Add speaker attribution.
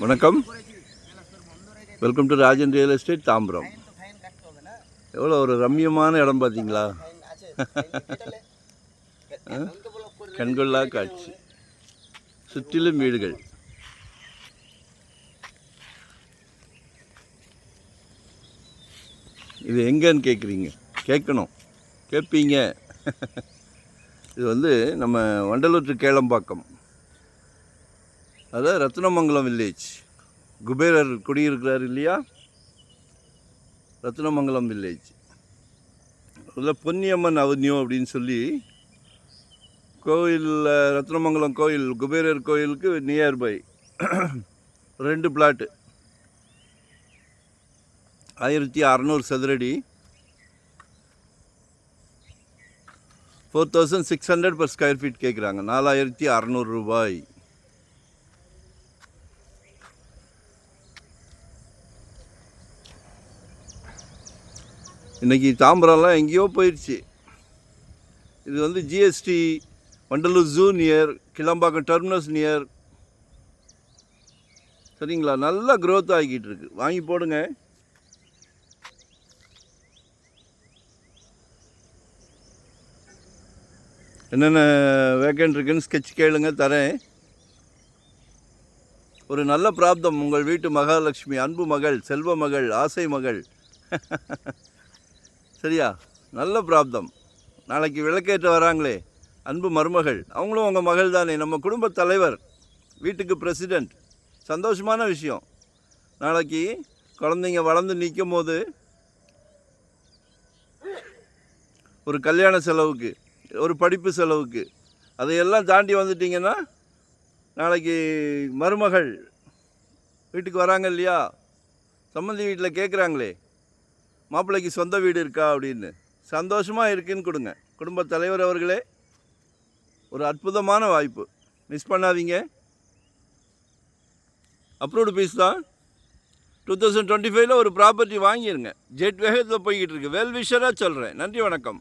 Speaker 1: வணக்கம், welcome to Rajan real estate Tambaram. எவ்வளோ ஒரு ரம்மியமான இடம் பார்த்தீங்களா? கண்கொள்ளா காட்சி, சுற்றிலும் வீடுகள். இது எங்கன்னு கேட்குறீங்க? கேட்கணும், கேட்பீங்க. இது நம்ம வண்டலூர் டு கேளம்பாக்கம், அதாவது ரத்னமங்கலம் வில்லேஜ். குபேரர் குடியிருக்கிறார் இல்லையா, ரத்னமங்கலம் வில்லேஜ். அதில் பொன்னியம்மன் அவென்யூ அப்படின்னு சொல்லி கோயில், ரத்னமங்கலம் கோயில், குபேரர் கோயிலுக்கு நியர்பை 2 பிளாட்டு, 1600 சதுரடி, 4600 per ஸ்கொயர் ஃபீட் கேட்குறாங்க. 4600 ரூபாய். இன்றைக்கி தாம்பரம்லாம் எங்கேயோ போயிடுச்சு. இது GST, Vandalur zoo near, Kilambakkam terminus near. சரிங்களா? நல்லா க்ரோத் ஆகிக்கிட்டு இருக்கு. வாங்கி போடுங்க. என்னென்ன வேக்கன்ட் இருக்குன்னு ஸ்கெட்ச் கேளுங்க, தரேன். ஒரு நல்ல பிராப்தம் உங்கள் வீட்டு மகாலட்சுமி, அன்பு மகள், செல்வ மகள், ஆசை மகள். சரியா? நல்ல பிராப்தம். நாளைக்கு விளக்கேற்ற வராங்களே அன்பு மருமகள், அவங்களும் உங்கள் மகள் தானே. நம்ம குடும்ப தலைவர், வீட்டுக்கு பிரசிடெண்ட். சந்தோஷமான விஷயம். நாளைக்கு குழந்தைங்க வளர்ந்து நிற்கும் போது ஒரு கல்யாண செலவுக்கு, ஒரு படிப்பு செலவுக்கு, அதையெல்லாம் தாண்டி வந்துட்டிங்கன்னா நாளைக்கு மருமகள் வீட்டுக்கு வராங்க இல்லையா, சம்மந்தி வீட்டில் கேட்குறாங்களே மாப்பிள்ளைக்கு சொந்த வீடு இருக்கா அப்படின்னு. சந்தோஷமாக இருக்குன்னு கொடுங்க. குடும்ப தலைவர் அவர்களே, ஒரு அற்புதமான வாய்ப்பு, மிஸ் பண்ணாதீங்க. அப்ரூவ்டு பீஸ் தான். 2025 ஒரு ப்ராப்பர்ட்டி வாங்கிடுங்க. ஜெட் வேகத்தில் போய்கிட்டு இருக்கு. வெல்விஷராக சொல்கிறேன். நன்றி, வணக்கம்.